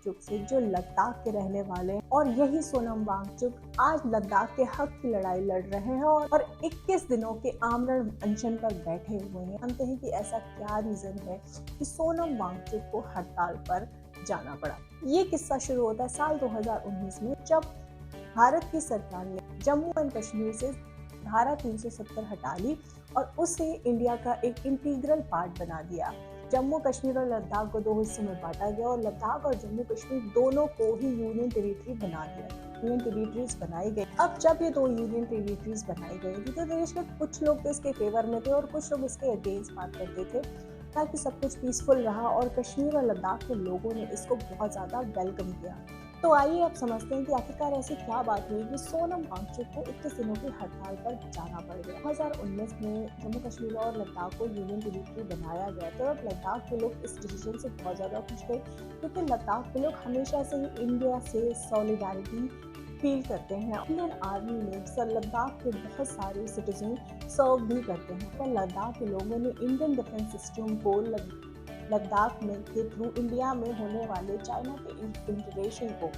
वांगचुक से, जो लद्दाख के रहने वाले हैं, और यही सोनम वांगचुक आज लद्दाख के हक की लड़ाई लड़ रहे हैं और 21 दिनों के आमरण अनशन पर बैठे हुए हैं। जानते हैं कि ऐसा क्या रीजन है कि सोनम वांगचुक को हड़ताल पर जाना पड़ा। ये किस्सा शुरू होता है साल 2019 में, जब भारत की सरकार ने जम्मू एंड कश्मीर से धारा 370 हटा ली और उसे इंडिया का एक इंटीग्रल पार्ट बना दिया। जम्मू कश्मीर और लद्दाख को 2 हिस्सों में बांटा गया और लद्दाख और जम्मू कश्मीर दोनों को ही यूनियन टेरिटरी बना दिया। यूनियन टेरिटरीज बनाई गई। अब जब ये 2 यूनियन टेरिटरीज बनाई गई थी तो देश के कुछ लोग तो इसके फेवर में थे और कुछ लोग इसके अगेंस्ट बात करते थे, ताकि सब कुछ पीसफुल रहा और कश्मीर और लद्दाख के लोगों ने इसको बहुत ज़्यादा वेलकम किया। तो आइए अब समझते हैं कि आखिरकार ऐसी क्या बात हुई कि सोनम वांगचुक को 21 दिनों की हड़ताल पर जाना पड़ गया। 2019 में जम्मू कश्मीर और लद्दाख को यूनियन टेरिटरी बनाया गया, तो अब लद्दाख के लोग इस डिसीजन से बहुत ज़्यादा खुश थे, क्योंकि लद्दाख के लोग हमेशा से ही इंडिया से सॉलिडारिटी फील करते हैं। इंडियन आर्मी में लद्दाख के बहुत सारे सिटीजन सर्व भी करते हैं, पर लद्दाख के लोगों ने इंडियन डिफेंस सिस्टम को लद्दाख में के थ्रू इंडिया में होने वाले चाइना के इंटीग्रेशन को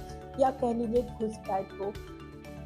या कह लीजिए घुसपैठ को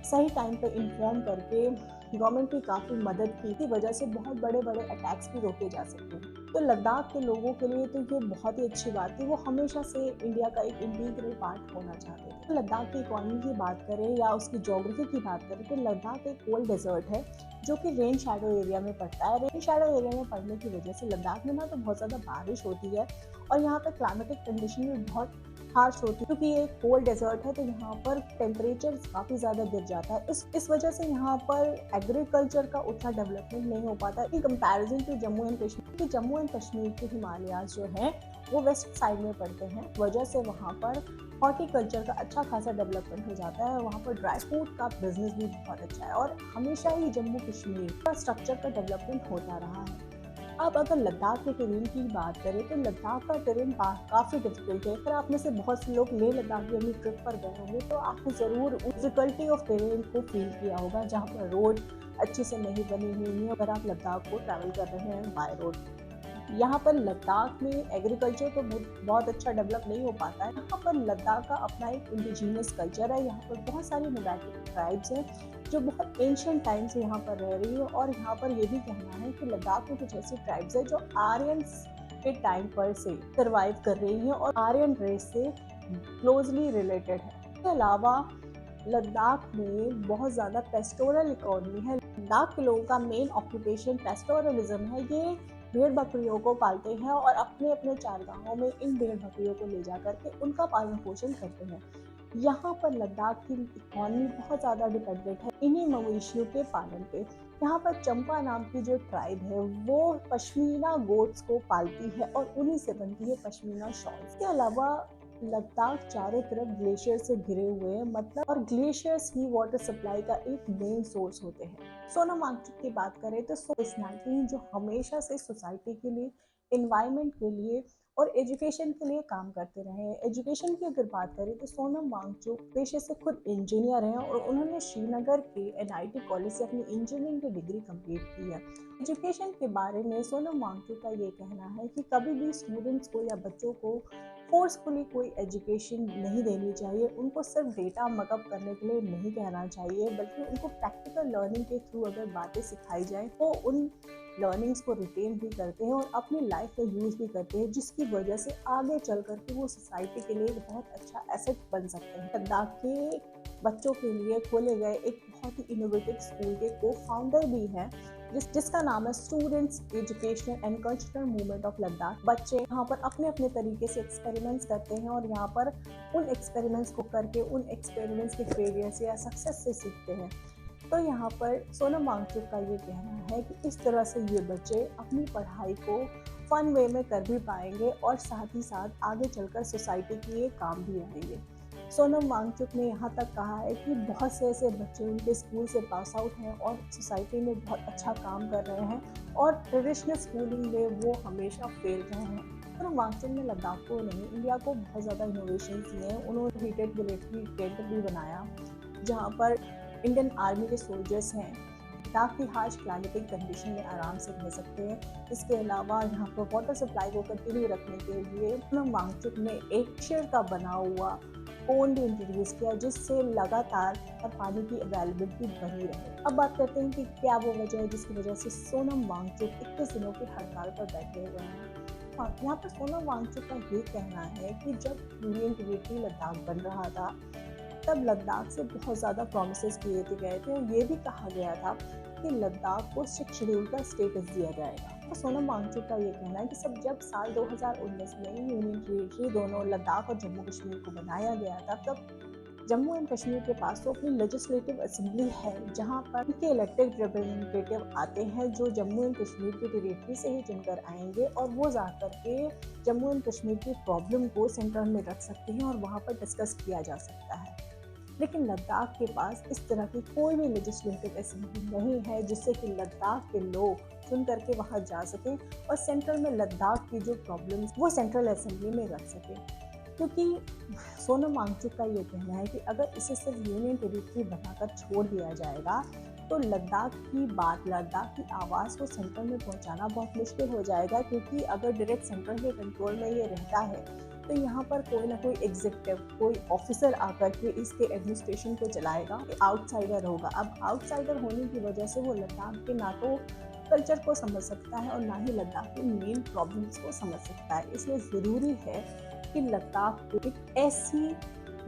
सही टाइम पे इन्फॉर्म करके गवर्नमेंट की काफ़ी मदद की। इसकी वजह से बहुत बड़े बड़े अटैक्स भी रोके जा सकते हैं। तो लद्दाख के लोगों के लिए तो ये बहुत ही अच्छी बात थी। वो हमेशा से इंडिया का एक इंटीग्रल पार्ट होना चाहते थे। तो लद्दाख की इकोनॉमी की बात करें या उसकी ज्योग्राफी की बात करें तो लद्दाख एक कोल्ड डेजर्ट है जो कि रेन शैडो एरिया में पड़ता है। रेन शैडो एरिया में पड़ने की वजह से लद्दाख में ना तो बहुत ज़्यादा बारिश होती है और यहाँ पर क्लाइमेटिक कंडीशन भी बहुत हार्श होती है, क्योंकि ये कोल्ड डेजर्ट है तो यहाँ पर टेम्परेचर काफ़ी ज़्यादा गिर जाता है। इस वजह से यहाँ पर एग्रीकल्चर का उतना डेवलपमेंट नहीं हो पाता in comparison to Jammu and Kashmir. कि जम्मू एंड कश्मीर के हिमालयाज जो हैं वो वेस्ट साइड में पड़ते हैं, वजह से वहाँ पर हॉर्टिकल्चर का अच्छा खासा डेवलपमेंट हो जाता है। वहाँ पर ड्राई फ्रूट का बिजनेस भी बहुत अच्छा है और हमेशा ही जम्मू कश्मीर का स्ट्रक्चर का डेवलपमेंट होता रहा है। अब अगर लद्दाख के टेरेन की बात करें तो लद्दाख का टेरेन काफ़ी डिफिकल्ट है। अगर आप में से बहुत से लोग लेह लद्दाख की अपनी ट्रिप पर गए होंगे तो आपने ज़रूर डिफिकल्टी ऑफ टेरेन को फील किया होगा, जहाँ पर रोड अच्छे से नहीं बनी हुई है अगर आप लद्दाख को ट्रैवल कर रहे हैं बाय रोड। यहाँ पर लद्दाख में एग्रीकल्चर तो बहुत अच्छा डेवलप नहीं हो पाता है। यहाँ पर लद्दाख का अपना एक इंडिजिनियस कल्चर है। यहाँ पर बहुत सारी नोमैडिक ट्राइब्स हैं जो बहुत एंशिएंट टाइम से यहाँ पर रह रही है और यहाँ पर ये भी कहना है कि लद्दाख में कुछ ऐसी ट्राइब्स है जो आर्यंस के टाइम पर से सर्वाइव कर रही है और आर्यन रेस से क्लोजली रिलेटेड है। इसके अलावा लद्दाख में बहुत ज़्यादा पेस्टोरल इकोनॉमी है। लद्दाख के लोगों का मेन ऑक्यूपेशन पेस्टोरलिज्म है। ये भेड़ बकरियों को पालते हैं और अपने अपने चारगाहों में इन भेड़ बकरियों को ले जा करके उनका पालन पोषण करते हैं। यहाँ पर लद्दाख की इकोनॉमी बहुत ज़्यादा डिपेंडेंट है इन्हीं मवेशियों के पालन पे। यहाँ पर चंपा नाम की जो ट्राइब है वो पश्मीना गोट्स को पालती है और उन्हीं से बनती है पश्मीना शॉल। इसके अलावा लद्दाख चारों तरफ ग्लेशियर से घिरे हुए हैं, मतलब और ग्लेशियर्स ही वाटर सप्लाई का एक मेन सोर्स होते हैं। सोनम वांगचुक की बात करें तो पर्सनैलिटी जो हमेशा से सोसाइटी के लिए, एनवायरनमेंट के लिए और एजुकेशन के लिए काम करते रहे हैं। एजुकेशन की अगर बात करें तो सोनम वांगचुक पेशे से खुद इंजीनियर हैं और उन्होंने श्रीनगर के एनआईटी कॉलेज से अपनी इंजीनियरिंग की डिग्री कंप्लीट की है। एजुकेशन के बारे में सोनम वांगचुक का ये कहना है कि कभी भी स्टूडेंट्स को या बच्चों को फोर्सफुली कोई एजुकेशन नहीं देनी चाहिए। उनको सिर्फ डेटा मकअप करने के लिए नहीं कहना चाहिए, बल्कि उनको प्रैक्टिकल लर्निंग के थ्रू अगर बातें सिखाई जाए तो उन लर्निंग्स को रिटेन भी करते हैं और अपनी लाइफ में यूज़ भी करते हैं, जिसकी वजह से आगे चल करके वो सोसाइटी के लिए एक बहुत अच्छा एसेट बन सकते हैं। लद्दाख के बच्चों के लिए खोले गए एक बहुत ही इनोवेटिव स्कूल के को फाउंडर भी हैं जिसका नाम है students educational and cultural movement of Ladakh. बच्चे यहाँ पर अपने अपने तरीके से एक्सपेरिमेंट्स करते हैं और यहाँ पर उन एक्सपेरिमेंट्स को करके उन एक्सपेरिमेंट्स के फेलियर से या सक्सेस से सीखते हैं। तो यहाँ पर सोनम वांगचुक का ये कहना है कि इस तरह से ये बच्चे अपनी पढ़ाई को फन वे में कर भी पाएंगे और साथ ही साथ आगे चलकर सोसाइटी के लिए काम भी आएंगे। सोनम वांगचुक ने यहाँ तक कहा है कि बहुत से ऐसे बच्चे उनके स्कूल से पास आउट हैं और सोसाइटी में बहुत अच्छा काम कर रहे हैं और ट्रेडिशनल स्कूलिंग में वो हमेशा फेल रहे हैं। सोनम वांगचुक ने लद्दाख को नहीं, इंडिया को बहुत ज़्यादा इनोवेशन दिए हैं। उन्होंने हीटेड मिलिट्री टेंट भी बनाया जहाँ पर इंडियन आर्मी के सोल्जर्स हैं लद्दाख की हार्श क्लाइमेटिक कंडीशन में आराम से रह सकते हैं। इसके अलावा यहाँ पर वाटर सप्लाई को कंटिन्यू रखने के लिए सोनम वांगचुक ने एक शेर का बना हुआ कोन भी इंट्रोड्यूस किया, जिससे लगातार पानी की अवेलेबिलिटी बनी रहे। अब बात करते हैं कि क्या वो वजह है जिसकी वजह से सोनम वांगचुक 21 दिनों की हड़ताल पर बैठे हुए हैं। यहाँ पर सोनम वांगचुक का ये कहना है कि जब यूनियन टेरिटरी लद्दाख बन रहा था तब लद्दाख से बहुत ज़्यादा प्रोमिसेस किए गए थे और ये भी कहा गया था कि लद्दाख को 6 शेड्यूल का स्टेटस दिया जाएगा। तो सोनम वांगचुक का ये कहना है कि जब साल 2019 में यूनियन टेरिटरी दोनों लद्दाख और जम्मू कश्मीर को बनाया गया था, तब जम्मू एंड कश्मीर के पास तो अपनी लेजिस्लेटिव असेंबली है जहां पर उनके इलेक्टेड रिप्रेजेंटेटिव आते हैं जो जम्मू एंड कश्मीर की टेरिटरी से ही चुनकर आएंगे और वो जाकर के जम्मू एंड कश्मीर की प्रॉब्लम को सेंटर में रख सकते हैं और वहां पर डिस्कस किया जा सकता है। लेकिन लद्दाख के पास इस तरह की कोई भी लेजिस्लेटिव असेंबली नहीं है जिससे कि लद्दाख के लोग चुन करके वहां जा सकें और सेंट्रल में लद्दाख की जो प्रॉब्लम्स वो सेंट्रल असेंबली में रख सकें। क्योंकि सोनम वांगचुक का ये कहना है कि अगर इसे सिर्फ यूनियन टेरिटरी बनाकर छोड़ दिया जाएगा तो लद्दाख की बात, लद्दाख की आवाज़ को सेंट्रल में पहुंचाना बहुत मुश्किल हो जाएगा। क्योंकि अगर डायरेक्ट सेंट्रल के कंट्रोल में ये रहता है तो यहाँ पर कोई ना कोई एग्जीक्यूटिव, कोई ऑफिसर आकर के इसके एडमिनिस्ट्रेशन को चलाएगा, आउटसाइडर होगा। अब आउटसाइडर होने की वजह से वो लद्दाख के ना तो कल्चर को समझ सकता है और ना ही लद्दाख की मेन प्रॉब्लम्स को समझ सकता है। इसलिए ज़रूरी है कि लद्दाख को एक ऐसी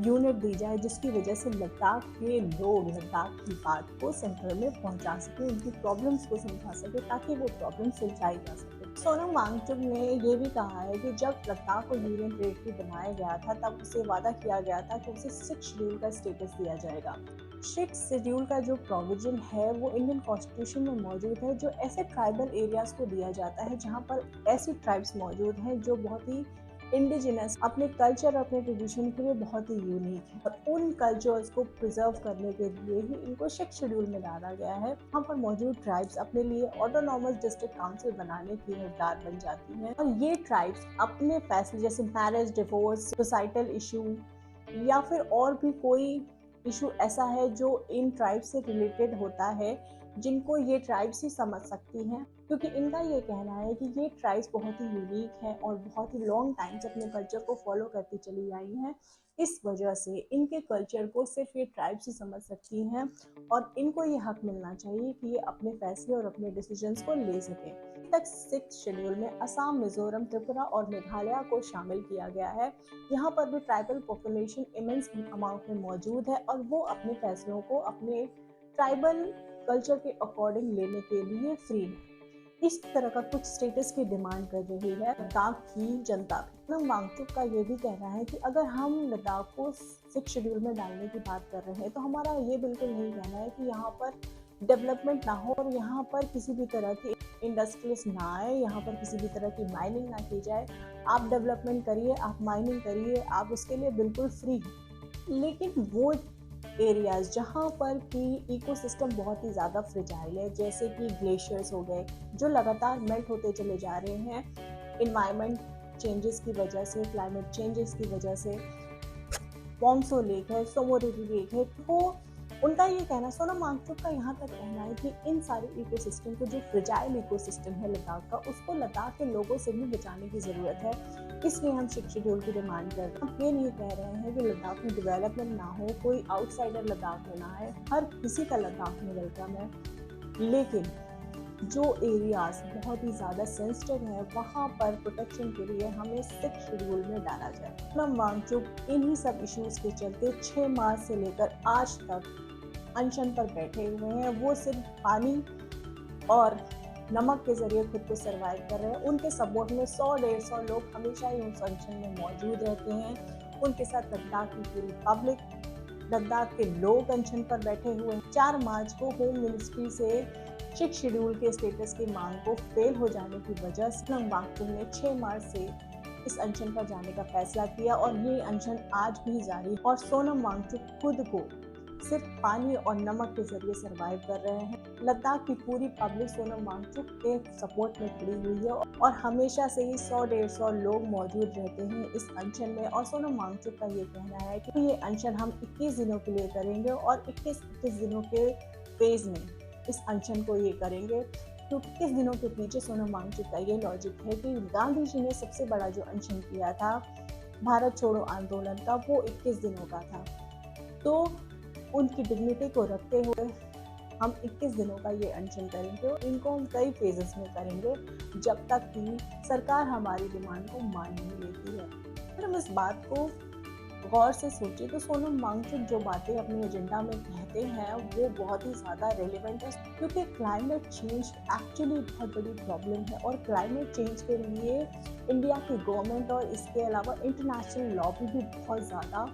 यूनिट दी जाए जिसकी वजह से लद्दाख के लोग लद्दाख की बात को सेंट्रल में पहुंचा सके, उनकी प्रॉब्लम्स को समझा सके ताकि वो प्रॉब्लम सुलझाई जा सके। सोनम वांगचुक ने ये भी कहा है कि जब लद्दाख को यूनियन टेरिटरी बनाया गया था तब उसे वादा किया गया था कि उसे 6 शेड्यूल का स्टेटस दिया जाएगा। 6 शेड्यूल का जो प्रोविजन है वो इंडियन कॉन्स्टिट्यूशन में मौजूद है, जो ऐसे ट्राइबल एरियाज को दिया जाता है जहाँ पर ऐसी ट्राइब्स मौजूद हैं जो बहुत ही इंडिजिनस, अपने कल्चर और अपने ट्रेडिशन के लिए बहुत ही यूनिक है और उन कल्चर्स को प्रिजर्व करने के लिए ही इनको 6 शेड्यूल में डाला गया है। वहाँ पर मौजूद ट्राइब्स अपने लिए ऑटोनॉमस डिस्ट्रिक्ट काउंसिल बनाने की हकदार बन जाती हैं और ये ट्राइब्स अपने फैसले जैसे मैरिज, डिवोर्स, सोसाइटल इशू या फिर और भी कोई इशू ऐसा है जो इन ट्राइब्स से रिलेटेड होता है जिनको ये ट्राइब्स ही समझ सकती हैं। क्योंकि इनका ये कहना है कि ये ट्राइब्स बहुत ही यूनिक है और बहुत ही लॉन्ग टाइम से अपने कल्चर को फॉलो करती चली आई हैं। इस वजह से इनके कल्चर को सिर्फ ये ट्राइब्स ही समझ सकती हैं और इनको ये हक मिलना चाहिए कि ये अपने फैसले और अपने डिसीजंस को ले सकें। अभी तक 6 शेड्यूल में असम, मिजोरम, त्रिपुरा और मेघालय को शामिल किया गया है। यहाँ पर भी ट्राइबल पॉपुलेशन इमेंस अमाउंट में मौजूद है और वो अपने फैसलों को अपने ट्राइबल कल्चर के अकॉर्डिंग लेने के लिए फ्री है। इस तरह का कुछ स्टेटस की डिमांड कर रही है लद्दाख की जनता। सोनम वांगचुक का ये भी कहना है कि अगर हम लद्दाख को 6 शेड्यूल में डालने की बात कर रहे हैं तो हमारा ये बिल्कुल नहीं कहना है कि यहाँ पर डेवलपमेंट ना हो और यहाँ पर किसी भी तरह की इंडस्ट्रीज ना आए, यहाँ पर किसी भी तरह की माइनिंग ना की जाए। आप डेवलपमेंट करिए, आप माइनिंग करिए, आप उसके लिए बिल्कुल फ्री हैं। लेकिन वो एरियाज जहाँ पर कि इकोसिस्टम बहुत ही ज़्यादा फ्रिजाइल है, जैसे कि ग्लेशियर्स हो गए जो लगातार मेल्ट होते चले जा रहे हैं इन्वायरमेंट चेंजेस की वजह से, क्लाइमेट चेंजेस की वजह से, पोंगसो लेक है, सोमोरिरी लेक है, तो उनका ये कहना, सोनम वांगचुक का यहाँ तक कहना है कि इन सारे इकोसिस्टम को, जो फ्रिजाइल इकोसिस्टम है लद्दाख का, उसको लद्दाख के लोगों से भी बचाने की ज़रूरत है। इसलिए हम 6 शेड्यूल की डिमांड कर रहे हैं। हम ये नहीं कह रहे हैं कि लद्दाख में डेवलपमेंट ना हो, कोई आउटसाइडर लद्दाख में ना है, हर किसी का लद्दाख में वेलकम है। लेकिन जो एरियाज बहुत ही ज़्यादा सेंसिटिव है वहाँ पर प्रोटेक्शन के लिए हमें 6 शेड्यूल में डाला जाए। सोनम वांगचुक इन्हीं सब इश्यूज़ के चलते 6 मार्च से लेकर आज तक अनशन पर बैठे हुए हैं। वो सिर्फ पानी और नमक के जरिए खुद को सरवाइव कर रहे हैं। उनके सपोर्ट में 100-150 लोग हमेशा ही उस अनशन में मौजूद रहते हैं। उनके साथ लद्दाख की पूरी पब्लिक, लद्दाख के लोग अनशन पर बैठे हुए हैं। 4 मार्च को होम मिनिस्ट्री से 6 शेड्यूल के स्टेटस की मांग को फेल हो जाने की वजह से सोनम वांगचुक ने 6 मार्च से इस अनशन पर जाने का फैसला किया और ये अनशन आज भी जारी। और सोनम वांगचुक खुद को सिर्फ पानी और नमक के जरिए सरवाइव कर रहे हैं। लद्दाख की पूरी पब्लिक सोनम वांगचुक के सपोर्ट में खड़ी हुई है और हमेशा से ही 100-150 लोग मौजूद रहते हैं इस अनशन में। और सोनम वांगचुक का ये कहना है कि ये अनशन हम 21 दिनों के लिए करेंगे और 21 दिनों के फेज में इस अनशन को ये करेंगे। तो 21 दिनों के पीछे सोनम वांगचुक का ये लॉजिक है कि गांधी जी ने सबसे बड़ा जो अनशन किया था भारत छोड़ो आंदोलन का, वो 21 दिनों का था। तो उनकी डिग्निटी को रखते हुए हम 21 दिनों का ये अनशन करेंगे और इनको हम कई फेजेस में करेंगे जब तक कि सरकार हमारी डिमांड को मान नहीं लेती है। अगर हम इस बात को गौर से सोचे तो सोनम वांगचुक जो बातें अपने एजेंडा में कहते हैं वो बहुत ही ज़्यादा रेलिवेंट है, क्योंकि क्लाइमेट चेंज एक्चुअली बहुत बड़ी प्रॉब्लम है और क्लाइमेट चेंज के लिए इंडिया की गवर्नमेंट और इसके अलावा इंटरनेशनल लॉबी भी बहुत ज़्यादा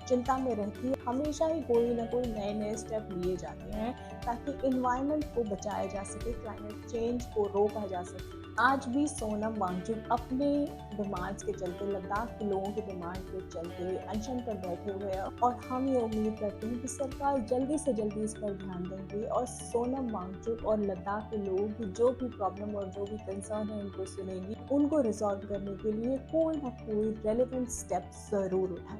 चिंता में रहती है। हमेशा ही कोई ना कोई नए नए स्टेप लिए जाते हैं ताकि इन्वायरमेंट को बचाया जा सके, क्लाइमेट चेंज को रोका जा सके। आज भी सोनम वांगचुक अपने डिमांड्स के चलते, लद्दाख के लोगों की डिमांड के चलते अनशन पर बैठे हुए हैं और हम ये उम्मीद करते हैं कि सरकार जल्दी से जल्दी इस पर ध्यान देंगी और सोनम वांगचुक और लद्दाख के लोगों की जो भी प्रॉब्लम और जो भी कंसर्न है उनको सुनेंगी, उनको रिजॉल्व करने के लिए कोई ना कोई रेलिवेंट स्टेप जरूर उठाएं।